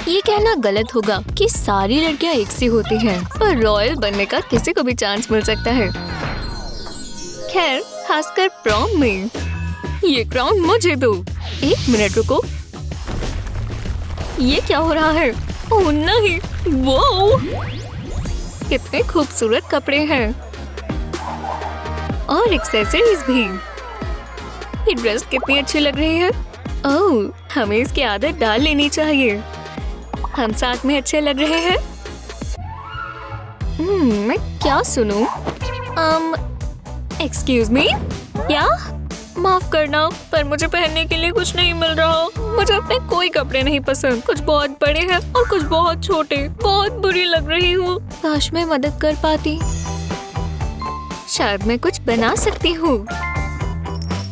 ये कहना गलत होगा कि सारी लड़कियां एक सी होती हैं, पर रॉयल बनने का किसी को भी चांस मिल सकता है। खैर, खासकर प्रॉम में। ये क्राउन मुझे दो। एक मिनट रुको, ये क्या हो रहा है? ओह नहीं, वो कितने खूबसूरत कपड़े हैं और एक्सेसरीज भी। ये ड्रेस कितनी अच्छी लग रही है। ओह, हमें इसकी आदत डाल लेनी चाहिए। हम साथ में अच्छे लग रहे हैं। मैं क्या सुनूं? एक्सक्यूज मी, क्या? माफ करना, पर मुझे पहनने के लिए कुछ नहीं मिल रहा। मुझे अपने कोई कपड़े नहीं पसंद। कुछ बहुत बड़े हैं और कुछ बहुत छोटे। बहुत बुरी लग रही हूँ। काश मैं मदद कर पाती। शायद मैं कुछ बना सकती हूँ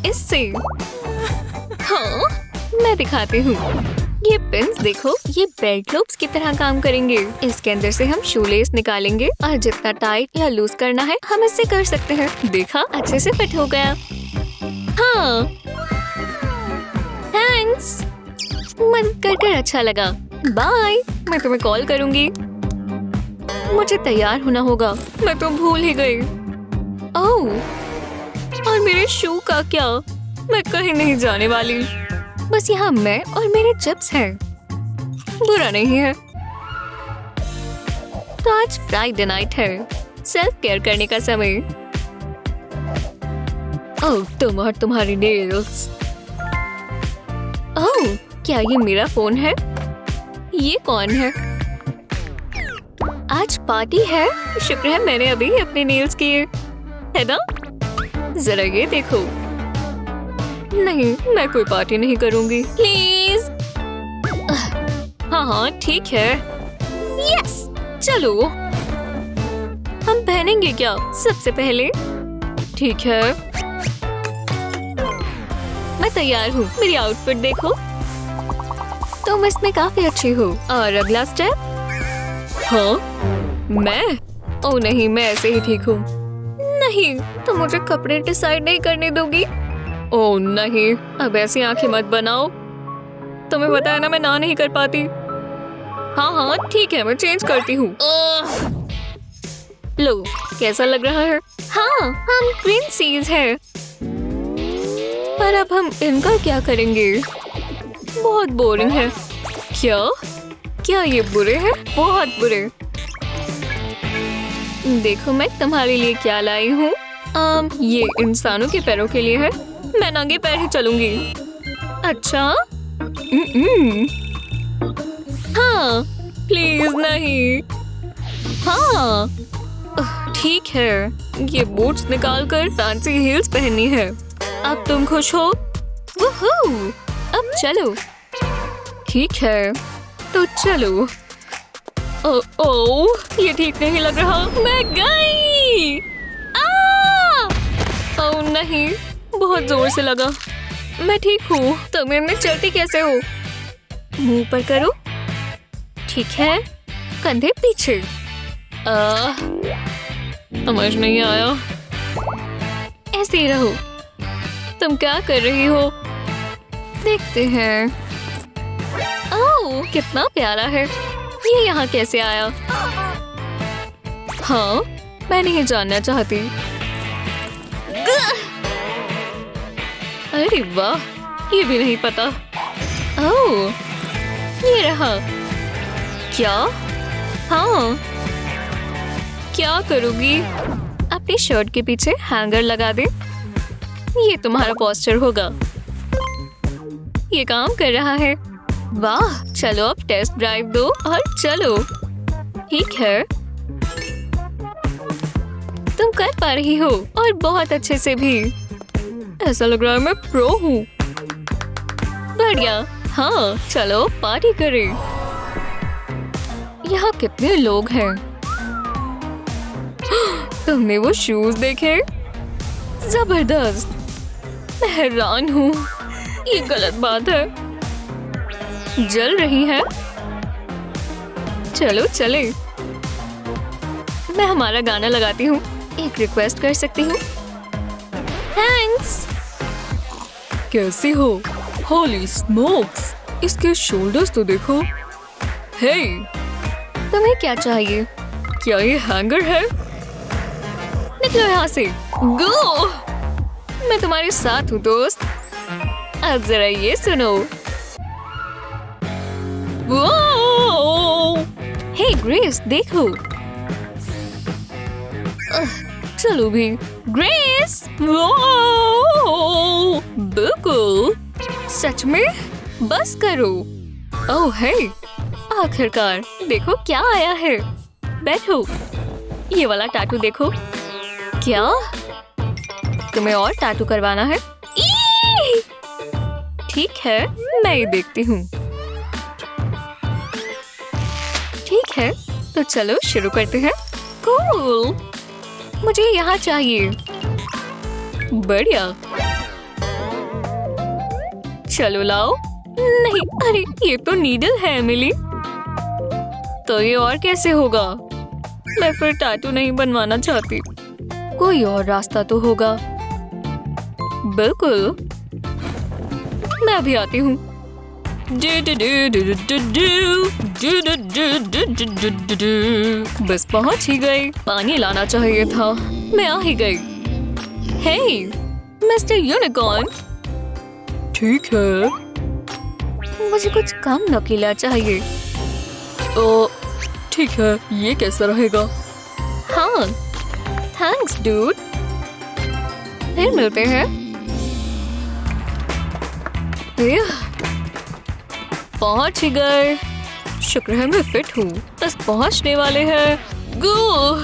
इससे। हाँ, मैं दिखाती हूँ। ये पिन्स देखो, ये बेल्ट लूप्स की तरह काम करेंगे। इसके अंदर से हम शूलेस निकालेंगे और जितना टाइट या लूज करना है हम इससे कर सकते हैं। देखा, अच्छे से फिट हो गया। हाँ, थैंक्स। मदद कर अच्छा लगा। बाय, मैं तुम्हें कॉल करूंगी। मुझे तैयार होना होगा, मैं तो भूल ही गई। ओह, और मेरे शू का क्या? मैं कहीं नहीं जाने वाली। बस यहाँ मैं और मेरे चिप्स हैं। बुरा नहीं है। तो आज फ्राइडे नाइट है, सेल्फ केयर करने का समय। ओह, तुम और तुम्हारी नेल्स। ओह, क्या ये मेरा फोन है? ये कौन है? आज पार्टी है। शुक्र है मैंने अभी अपने नेल्स किए, है ना? जरा ये देखो। नहीं, मैं कोई पार्टी नहीं करूंगी। प्लीज। हाँ, ठीक है। यस, चलो। हम पहनेंगे क्या सबसे पहले? ठीक है, मैं तैयार हूँ। मेरी आउटफिट देखो, तुम इसमें काफी अच्छी हो। और अगला स्टेप? हाँ, मैं? ओह नहीं, मैं ऐसे ही ठीक हूँ। नहीं, तुम मुझे कपड़े डिसाइड नहीं करने दोगी। ओह नहीं, अब ऐसी आंखें मत बनाओ। तुम्हें पता है ना, मैं ना नहीं कर पाती। हाँ, ठीक है, मैं चेंज करती हूँ। लो, कैसा लग रहा है? हाँ, हम प्रिंसेस हैं। पर अब हम इनका क्या करेंगे? बहुत बोरिंग है। क्या ये बुरे हैं? बहुत बुरे। देखो मैं तुम्हारे लिए क्या लाई हूँ। ये इंसानों के पैरों के लिए है। मैं नंगे पैर ही चलूंगी। अच्छा? हाँ, प्लीज नहीं। हाँ, ठीक है। ये बूट्स निकालकर फैंसी हील्स पहननी है। अब तुम खुश हो? वूहू! अब चलो। ठीक है, तो चलो। ओह, ये ठीक नहीं लग रहा। मैं गई। ओह नहीं, बहुत जोर से लगा। मैं ठीक हूँ। तुम इनमें चलती कैसे हो? मुंह पर करो। ठीक है, कंधे पीछे। समझ नहीं आया। ऐसे ही रहो। तुम क्या कर रही हो? देखते हैं। ओह, कितना प्यारा है। ये यहाँ कैसे आया? हाँ, मैं नहीं जानना चाहती। अरे वाह, ये भी नहीं पता। ओह, ये रहा। क्या? हाँ, क्या करोगी? अपनी शर्ट के पीछे हैंगर लगा दे। ये तुम्हारा पोस्टर होगा। ये काम कर रहा है। वाह, चलो अब टेस्ट ड्राइव दो और चलो। ठीक है, तुम कर पा रही हो और बहुत अच्छे से भी। ऐसा लग रहा है मैं प्रो हूँ। बढ़िया। हाँ, चलो पार्टी करें। यहाँ कितने लोग हैं। तुमने वो शूज देखे? जबरदस्त। मैं हैरान हूँ। ये गलत बात है। जल रही है। चलो चले। मैं हमारा गाना लगाती हूँ। एक रिक्वेस्ट कर सकती हूँ? थैंक्स। कैसी हो? होली स्मोक्स, इसके शोल्डर्स तो देखो। हे, तुम्हें क्या चाहिए? क्या ये हैंगर है? निकलो यहाँ से। गो! मैं तुम्हारे साथ हूँ दोस्त। अब जरा ये सुनो। हे ग्रेस, देखो। चलो भी। ग्रेस! बिल्कुल। सच में? बस करो। ओह हे, आखिरकार देखो क्या आया है। बैठो। ये वाला टैटू देखो। क्या तुम्हें और टैटू करवाना है? ठीक है, मैं ये देखती हूँ। ठीक है, तो चलो शुरू करते हैं। कूल, मुझे यहाँ चाहिए। बढ़िया, चलो लाओ। नहीं, अरे ये तो नीडल है एमिली। तो ये और कैसे होगा? मैं फिर टैटू नहीं बनवाना चाहती। कोई और रास्ता तो होगा। बिल्कुल, मैं अभी आती हूँ। बस पहुंच ही गई। पानी लाना चाहिए था। मैं आ ही गई। हे मिस्टर यूनिकॉर्न। ठीक है, मुझे कुछ कम नकीला चाहिए। ओ ठीक है, ये कैसा रहेगा? हाँ, थैंक्स डूड। फिर मिलते हैं। पहुंच ही गए। शुक्र है मैं फिट हूँ। बस पहुंचने वाले हैं। गो!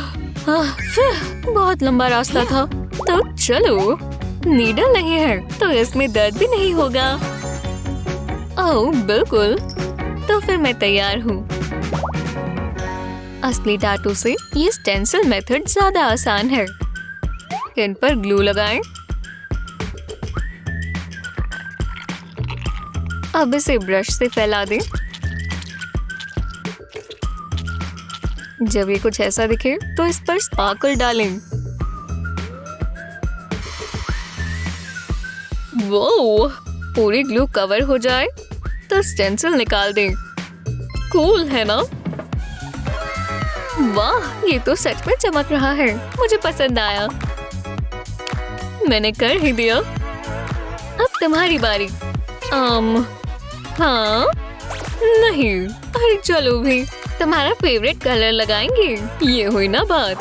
बहुत लंबा रास्ता था। तो चलो, नीडल नहीं है तो इसमें दर्द भी नहीं होगा। ओह बिल्कुल, तो फिर मैं तैयार हूँ। असली टैटू से ये स्टेंसिल मेथड ज्यादा आसान है। इन पर ग्लू लगाएं। अब इसे ब्रश से फैला दें। जब ये कुछ ऐसा दिखे तो इस पर स्पार्कल डालें। वो पूरी ग्लू कवर हो जाए तो स्टेंसिल निकाल दें। कूल है ना? वाह, ये तो सच में चमक रहा है। मुझे पसंद आया। मैंने कर ही दिया। अब तुम्हारी बारी। हाँ, नहीं, अरे चलो भी। तुम्हारा फेवरेट कलर लगाएंगे। ये हुई ना बात।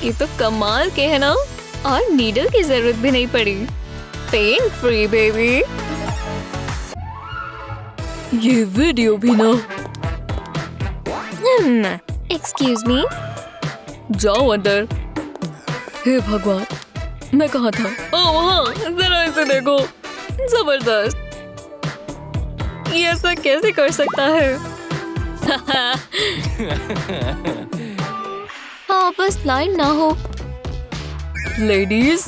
ये तो कमाल के है ना? और नीडल की जरूरत भी नहीं पड़ी। Pain free baby. ये वीडियो भी ना। Excuse me. जाओ अंदर। हे भगवान, मैं कहाँ था? ओह हाँ, जरा इसे देखो। जबरदस्त। ये ऐसा कैसे कर सकता है? हाँ, बस लाइन ना हो। लेडीज,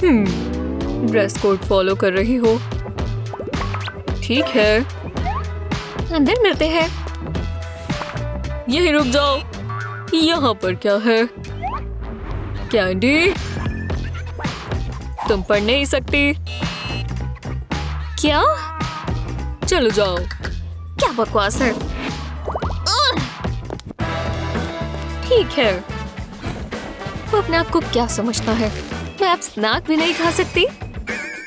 ड्रेस कोड फॉलो कर रही हो। ठीक है, अंदर मिलते हैं। यही रुक जाओ। यहाँ पर क्या है? कैंडी, तुम पढ़ नहीं सकती क्या? चलो जाओ। क्या बकवास है? ठीक है, वो अपने आप को क्या समझता है? मैं अब स्नैक भी नहीं खा सकती।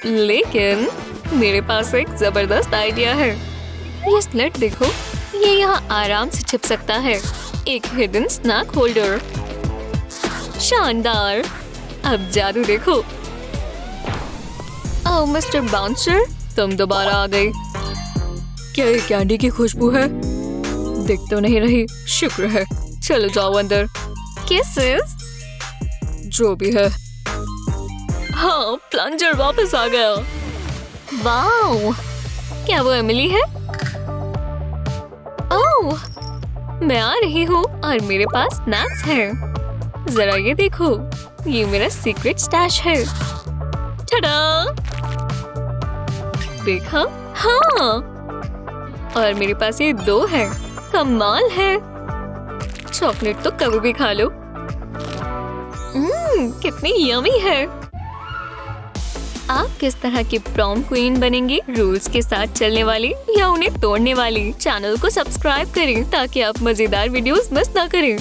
लेकिन मेरे पास एक जबरदस्त आइडिया है। ये स्लिट देखो, ये यहाँ आराम से छिप सकता है। एक हिडन स्नैक होल्डर। शानदार। अब जादू देखो। ओह मिस्टर बाउंसर, तुम दोबारा आ गई। क्या ये कैंडी की खुशबू है? दिख तो नहीं रही। शुक्र है। चलो जाओ अंदर। किसेस? जो भी है। हाँ, प्लंजर वापस आ गया। वाओ, क्या वो एमिली है? ओह, मैं आ रही हूँ और मेरे पास स्नैक्स हैं। जरा ये देखो, ये मेरा सीक्रेट स्टैश है। टडा! देखा? हाँ, और मेरे पास ये 2 है। कमाल है। चॉकलेट तो कभी भी खा लो। कितनी यमी है। आप किस तरह की प्रॉम क्वीन बनेंगे? रूल्स के साथ चलने वाली या उन्हें तोड़ने वाली? चैनल को सब्सक्राइब करें ताकि आप मजेदार वीडियोस मिस ना करें।